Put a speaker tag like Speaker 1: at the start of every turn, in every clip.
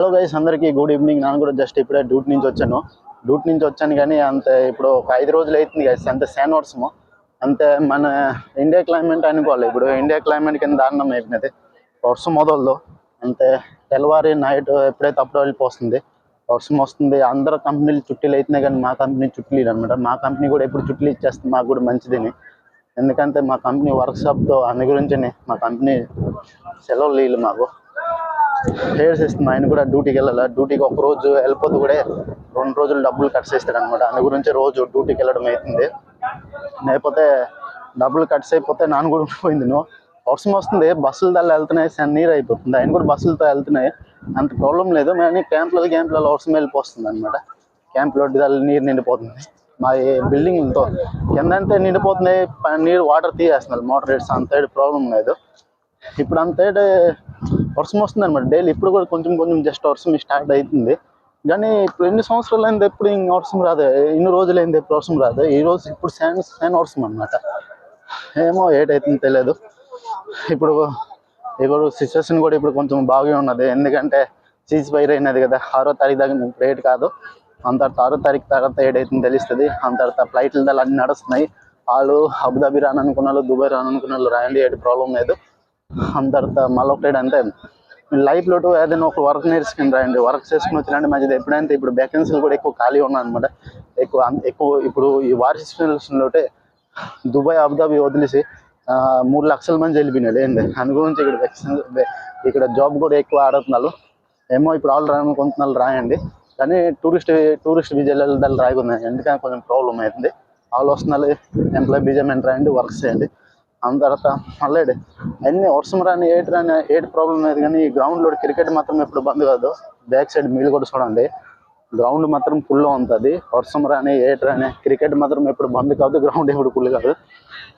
Speaker 1: Hello guys, అందరికీ good evening. నేను కూడా జస్ట్ ఇప్పుడే డ్యూటీ నుంచి వచ్చాను కానీ అంతే ఇప్పుడు ఒక 5 రోజులు అవుతుంది గైస్. అంతే శాన్ వర్షము. అంతే మన ఇండియా క్లైమేట్ అనుకోవాలి. ఇప్పుడు ఇండియా క్లైమేట్ కింద దారుణం అయిపోయినది. వర్షం మొదలదు అంతే, తెల్లవారి నైట్ ఎప్పుడైతే అప్పుడు వెళ్ళిపోతుంది. వర్షం వస్తుంది, అందరూ కంపెనీలు చుట్టీలు అవుతున్నాయి కానీ మా కంపెనీ చుట్టీలు అనమాట. మా కంపెనీ కూడా ఎప్పుడు చుట్టీలు ఇచ్చేస్తుంది, మాకు కూడా మంచిదని. ఎందుకంటే మా కంపెనీ వర్క్షాప్తో అన్ని గురించి మా కంపెనీ సెలవులు నీళ్ళు మాకు హెయిర్స్ ఇస్తుంది. ఆయన కూడా డ్యూటీకి వెళ్ళాలి. డ్యూటీకి ఒక రోజు వెళ్ళిపోతే కూడా 2 రోజులు డబ్బులు కట్ చేస్తాడు అనమాట. దాని గురించి రోజు డ్యూటీకి వెళ్ళడం అవుతుంది. లేకపోతే డబ్బులు కట్స్ అయిపోతే నాన్న కూడా పోయింది. వర్షం వస్తుంది, బస్సుల దళ్ళ వెళ్తున్నాయి, నీరు అయిపోతుంది. ఆయన కూడా బస్సులతో వెళ్తున్నాయి, అంత ప్రాబ్లం లేదు. కానీ క్యాంపులలో వర్షం వెళ్ళిపోతుంది అనమాట. క్యాంపులో నీరు నిండిపోతుంది. మా బిల్డింగ్తో కిందంతే నిండిపోతుంది. నీరు వాటర్ తీయేస్తున్నారు మోటార్ రేట్స్. అంత ప్రాబ్లం లేదు. ఇప్పుడు అంతే వర్షం వస్తుంది అనమాట డైలీ. ఇప్పుడు కూడా కొంచెం జస్ట్ వర్షం స్టార్ట్ అవుతుంది. కానీ ఇప్పుడు ఎన్ని సంవత్సరాలు అయింది ఎప్పుడు ఇంక వర్షం రాదు, ఇన్ని రోజులు అయింది ఎప్పుడు వర్షం రాదు. ఈరోజు ఇప్పుడు శాన్ వర్షం అనమాట. ఏమో ఏటైతుందో తెలియదు. ఇప్పుడు సిచ్యువేషన్ కూడా ఇప్పుడు కొంచెం బాగా ఉన్నది. ఎందుకంటే సీజ్ ఫైర్ అయినది కదా. 6వ తారీఖు దాకా రేట్ కాదు. అంత తర్వాత 6వ తారీఖు తర్వాత ఏడైతుందో తెలుస్తుంది. అంత తర్వాత ఫ్లైట్ల దళ అన్నీ నడుస్తున్నాయి. వాళ్ళు అబుదాబి రాననుకున్న వాళ్ళు, దుబాయ్ రాననుకున్న వాళ్ళు రాయండి, ఏడు ప్రాబ్లం లేదు. అంత తర్వాత మళ్ళీ ఒకటి అంటే లైఫ్లో ఏదైనా ఒక వర్క్ నేర్చుకుని రాయండి. వర్క్ చేసుకుని వచ్చినంటే మంచిది. ఎప్పుడైతే ఇప్పుడు వ్యాకెన్సీలు కూడా ఎక్కువ ఖాళీ ఉన్నాయి అనమాట. ఎక్కువ ఇప్పుడు ఈ వార్ సిచ్యువేషన్లో దుబాయ్ అబుదాబి వదిలేసి 3 లక్షల మంది వెళ్ళిపోయినాడు. ఏంటి దాని గురించి ఇక్కడ జాబ్ కూడా ఎక్కువ ఆడుతున్నారు. ఏమో ఇప్పుడు వాళ్ళు రానుకుంటున్నారు రాయండి. కానీ టూరిస్ట్ విజయాలు రాయకున్నాయి. ఎందుకంటే కొంచెం ప్రాబ్లం అవుతుంది. వాళ్ళు వస్తున్నారు, ఎంప్లాయీ బీజమెంట్ రాయండి, వర్క్ చేయండి. అంత తర్వాత మళ్ళీ అన్నీ వర్షం రాని ఏటి ప్రాబ్లం లేదు. కానీ ఈ గ్రౌండ్లో క్రికెట్ మాత్రం ఎప్పుడు బంద్ కాదు. బ్యాక్ సైడ్ మీరు కూడా చూడండి, గ్రౌండ్ మాత్రం ఫుల్లో ఉంటుంది. వర్షం రాని క్రికెట్ మాత్రం ఎప్పుడు బంద్ కాదు. గ్రౌండ్ ఎప్పుడు ఫుల్ కాదు.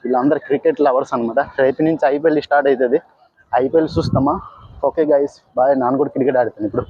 Speaker 1: వీళ్ళందరూ క్రికెట్ లవర్స్ అనమాట. రేపు నుంచి ఐపీఎల్ స్టార్ట్ అవుతుంది. ఐపీఎల్ చూస్తామా? Okay guys, bye. నాన్న కూడా క్రికెట్ ఆడుతాను ఇప్పుడు.